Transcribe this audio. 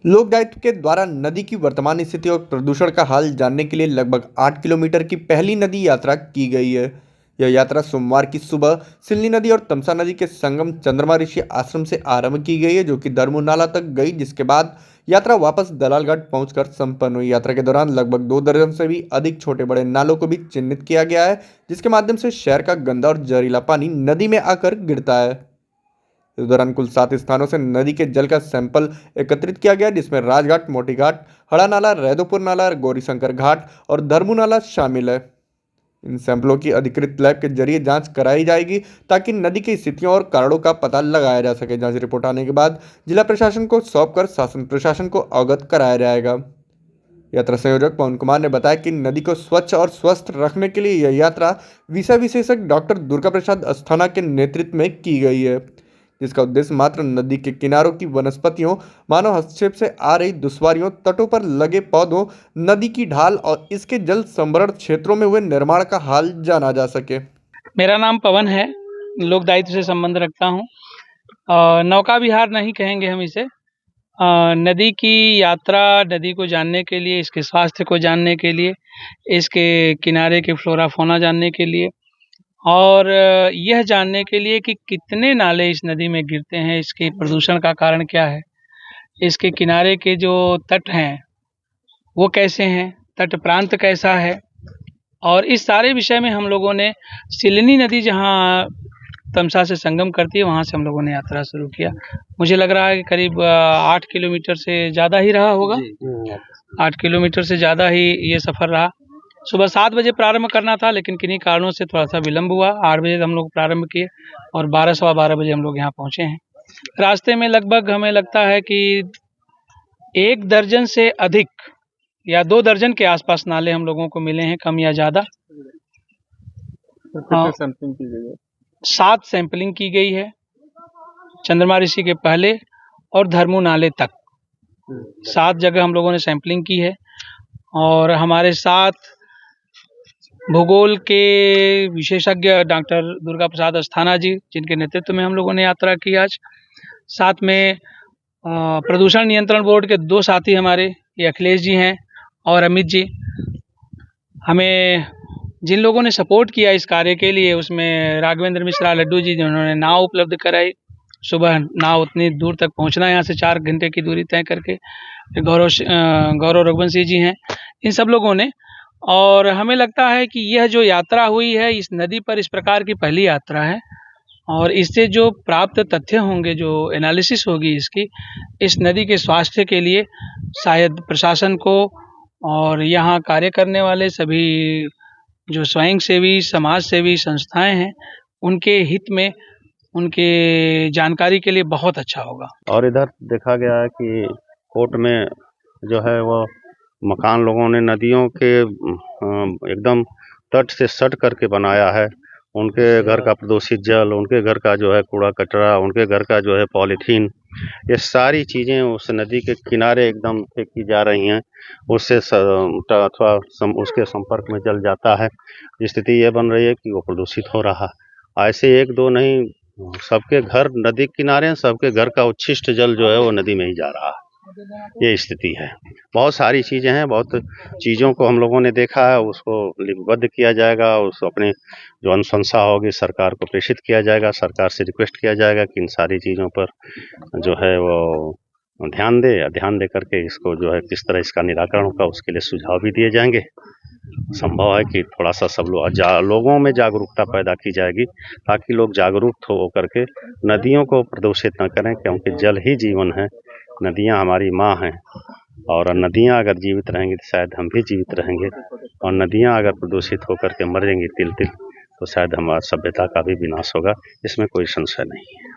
लोक दायित्व के द्वारा नदी की वर्तमान स्थिति और प्रदूषण का हाल जानने के लिए लगभग 8 किलोमीटर की पहली नदी यात्रा की गई है। यह यात्रा सोमवार की सुबह सिल्ली नदी और तमसा नदी के संगम चंद्रमा ऋषि आश्रम से आरंभ की गई है, जो कि दरमू नाला तक गई, जिसके बाद यात्रा वापस दलालघाट पहुंचकर संपन्न हुई। यात्रा के दौरान लगभग 2 दर्जन से भी अधिक छोटे बड़े नालों को भी चिन्हित किया गया है, जिसके माध्यम से शहर का गंदा और जहरीला पानी नदी में आकर गिरता है। इस दौरान कुल 7 स्थानों से नदी के जल का सैंपल एकत्रित किया गया, जिसमें राजघाट, मोटी घाट, हड़ा नाला, रैदोपुर नाला, गौरीशंकर घाट और धर्मू नाला शामिल है। इन सैंपलों की अधिकृत लैब के जरिए जांच कराई जाएगी ताकि नदी की स्थितियों और कारणों का पता लगाया जा सके। जांच रिपोर्ट आने के बाद जिला प्रशासन को सौंपकर शासन प्रशासन को अवगत कराया जाएगा। यात्रा संयोजक पवन कुमार ने बताया कि नदी को स्वच्छ और स्वस्थ रखने के लिए यह यात्रा विषय विशेषज्ञ डॉक्टर दुर्गा प्रसाद अस्थाना के नेतृत्व में की गई है, जिसका उद्देश्य मात्र नदी के किनारों की वनस्पतियों, मानव हस्तक्षेप से आ रही दुश्वारियों, तटों पर लगे पौधों, नदी की ढाल और इसके जल संभरण क्षेत्रों में हुए निर्माण का हाल जाना जा सके। मेरा नाम पवन है, लोक दायित्व से संबंध रखता हूँ। नौका विहार नहीं कहेंगे हम इसे। नदी की यात्रा, नदी को जानने के लिए, इसके स्वास्थ्य को जानने के लिए, इसके किनारे के फ्लोरा फौना जानने के लिए और यह जानने के लिए कि कितने नाले इस नदी में गिरते हैं, इसके प्रदूषण का कारण क्या है, इसके किनारे के जो तट हैं वो कैसे हैं, तट प्रांत कैसा है, और इस सारे विषय में हम लोगों ने सिलनी नदी जहाँ तमसा से संगम करती है वहाँ से हम लोगों ने यात्रा शुरू किया। मुझे लग रहा है कि करीब 8 किलोमीटर से ज़्यादा ही रहा होगा। 8 किलोमीटर से ज़्यादा ही ये सफ़र रहा। सुबह 7 बजे प्रारंभ करना था, लेकिन किन्हीं कारणों से थोड़ा सा विलम्ब हुआ। 8 बजे हम लोग प्रारंभ किए और 12 सवा 12 बजे हम लोग यहाँ पहुँचे हैं। रास्ते में लगभग हमें लगता है कि 1 दर्जन से अधिक या 2 दर्जन के आसपास नाले हम लोगों को मिले हैं, कम या ज़्यादा। 7 सैंपलिंग की गई है, चंद्रमा ऋषि के पहले और धर्मू नाले तक 7 जगह हम लोगों ने सैंपलिंग की है। और हमारे साथ भूगोल के विशेषज्ञ डॉक्टर दुर्गा प्रसाद अस्थाना जी, जिनके नेतृत्व में हम लोगों ने यात्रा की आज। साथ में प्रदूषण नियंत्रण बोर्ड के 2 साथी हमारे, ये अखिलेश जी हैं और अमित जी। हमें जिन लोगों ने सपोर्ट किया इस कार्य के लिए, उसमें राघवेंद्र मिश्रा लड्डू जी, जिन्होंने नाव उपलब्ध कराई। सुबह नाव उतनी दूर तक पहुंचना, यहाँ से 4 घंटे की दूरी तय करके। गौरव रघुवंशी जी हैं, इन सब लोगों ने। और हमें लगता है कि यह जो यात्रा हुई है इस नदी पर, इस प्रकार की पहली यात्रा है और इससे जो प्राप्त तथ्य होंगे, जो एनालिसिस होगी इसकी, इस नदी के स्वास्थ्य के लिए शायद प्रशासन को और यहाँ कार्य करने वाले सभी जो स्वयंसेवी समाज सेवी संस्थाएं हैं, उनके हित में, उनके जानकारी के लिए बहुत अच्छा होगा। और इधर देखा गया है कि कोर्ट में जो है वो मकान लोगों ने नदियों के एकदम तट से सट करके बनाया है। उनके घर का प्रदूषित जल, उनके घर का जो है कूड़ा कचरा, उनके घर का जो है पॉलीथीन, ये सारी चीज़ें उस नदी के किनारे एकदम फेंकी जा रही हैं। उससे अथवा उसके संपर्क में जल जाता है। स्थिति ये बन रही है कि वो प्रदूषित हो रहा है। ऐसे 1-2 नहीं, सबके घर नदी किनारे हैं, सबके घर का उच्छिष्ट जल जो है वो नदी में ही जा रहा है। ये स्थिति है। बहुत सारी चीज़ें हैं, बहुत चीज़ों को हम लोगों ने देखा है, उसको लिपिबद्ध किया जाएगा, उस अपने जो अनुशंसा होगी सरकार को प्रेषित किया जाएगा। सरकार से रिक्वेस्ट किया जाएगा कि इन सारी चीज़ों पर जो है वो ध्यान दे करके इसको जो है किस तरह इसका निराकरण होगा, उसके लिए सुझाव भी दिए जाएंगे। संभव है कि थोड़ा सा सब लोगों में जागरूकता पैदा की जाएगी, ताकि लोग जागरूक हो करके नदियों को प्रदूषित न करें, क्योंकि जल ही जीवन है। नदियाँ हमारी माँ हैं और नदियाँ अगर जीवित रहेंगी तो शायद हम भी जीवित रहेंगे, और नदियाँ अगर प्रदूषित होकर के मरेंगी तिल तिल, तो शायद हमारी सभ्यता का भी विनाश होगा। इसमें कोई संशय नहीं है।